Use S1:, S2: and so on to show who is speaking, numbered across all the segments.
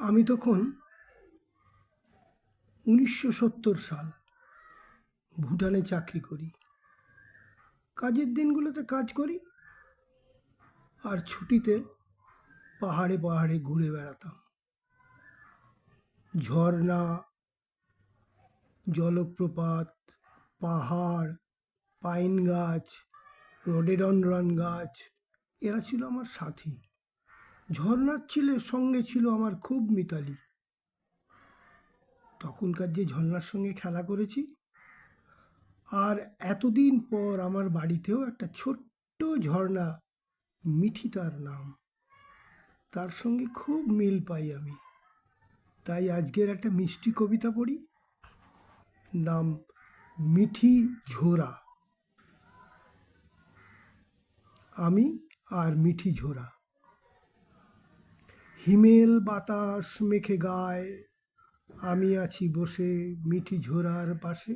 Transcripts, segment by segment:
S1: আমি তখন 1970 সাল, ভুটানে চাকরি করি। কাজের দিনগুলোতে কাজ করি আর ছুটিতে পাহাড়ে পাহাড়ে ঘুরে বেড়াতাম। ঝর্ণা, জলপ্রপাত, পাহাড়, পাইন গাছ, রডেডন্ড্রন গাছ, এরা ছিল আমার সাথী। ঝর্ণার সঙ্গে ছিল আমার খুব মিতালি। তখনকার যে ঝর্ণার সঙ্গে খেলা করেছি। আর এতদিন পর আমার বাড়িতেও একটা ছোট্ট ঝর্ণা, মিঠি তার নাম, তার সঙ্গে খুব মিল পাই আমি। তাই আজকের একটা মিষ্টি কবিতা পড়ি, নাম মিঠি ঝোরা। আমি আর মিঠি ঝোরা। হিমেল বাতাস মেখে গায়, আমি আছি বসে মিঠি ঝোরার পাশে।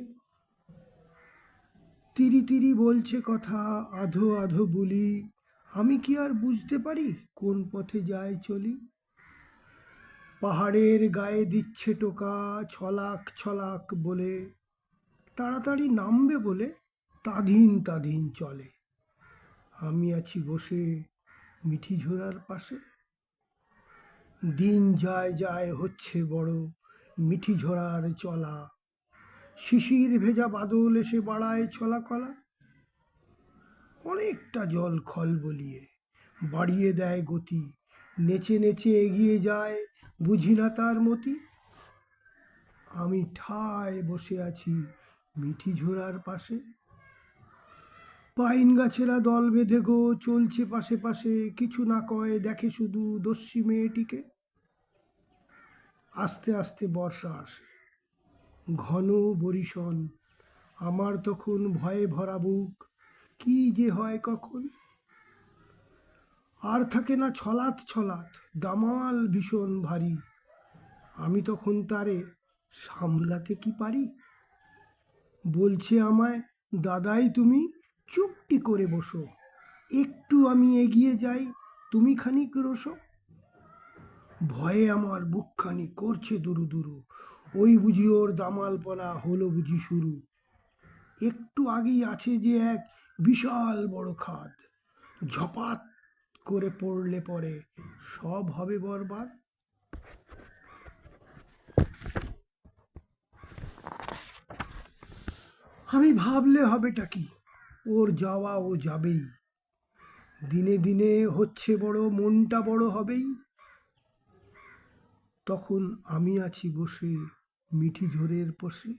S1: তিরি তিরি বলছে কথা, আধো আধো বলি, আমি কি আর বুঝতে পারি কোন পথে যায় চলি। পাহাড়ের গায়ে দিচ্ছে টোকা, ছলাক ছলাক বলে, তাড়াতাড়ি নামবে বলে তাধিন তাধিন চলে। আমি আছি বসে মিঠি ঝোরার পাশে। দিন যায় যায় হচ্ছে বড় মিঠি ঝোরার চলা, শিশির ভেজা বাদল এসে বাড়ায় ছলা কলা। অনেকটা জল খল বলিয়ে বাড়িয়ে দেয় গতি, নেচে নেচে এগিয়ে যায় বুঝি না তার মতি। আমি ঠায় বসে আছি মিঠি ঝোরার পাশে। পাইন গাছেরা দল বেঁধে গো চলছে পাশে পাশে, কিছু না কয় দেখে শুধু দস্যি মেয়েটিকে। আস্তে আস্তে বর্ষা আসে, ঘন বরিশন, আমার তখন ভয়ে ভরা বুক, কি যে হয় কখন। আর থাকে না ছলাৎ ছলাৎ, দামাল ভীষণ ভারী, আমি তখন তারে সামলাতে কি পারি। বলছে আমায়, দাদাই তুমি চুপটি করে বসো, একটু আমি এগিয়ে যাই, তুমি খানিক রোসো। ভয়ে আমার বুকখানি করছে দুরু দুরু, ওই বুঝি ওর দামালপনা হলো বুঝি শুরু। একটু আগেই আছে যে এক বিশাল বড় খাদ, ঝপাত করে পড়লে পরে সব হবে বরবাদ। আমি ভাবলে হবেটা কি, ওর যাওয়া ও যাবেই, দিনে দিনে হচ্ছে বড়, মনটা বড় হবেই। তখন আমি আছি বসে মিঠি ঝোরের পাশে।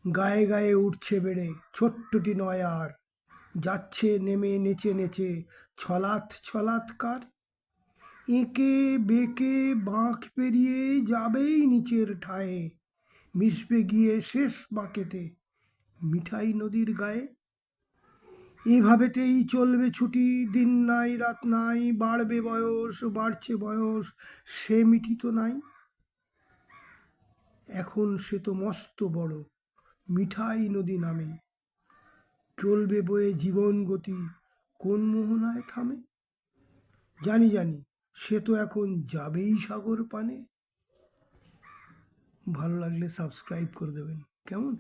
S1: গায়ে গায়ে উঠছে বেড়ে, ছোট্টটি নয় আর, যাচ্ছে নেমে নেচে নেচে ছলাৎ ছলাৎ কার। এঁকে বেঁকে বাঁক পেরিয়ে যাবেই নিচের ঠায়ে, মিশবে গিয়ে শেষ বাঁকেতে মিঠাই নদীর গায়ে। এভাবেতেই চলবে ছুটি, দিন নাই রাত নাই, বাড়বে বয়স বাড়ছে বয়স, সে মিঠি তো নাই। এখন সে তো মস্ত বড় মিঠাই নদী নামে, চলবে বয়ে জীবন গতি, কোন মোহনায় থামে। জানি জানি সে তো এখন যাবেই সাগর পানে। ভালো লাগলে সাবস্ক্রাইব করে দেবেন, কেমন?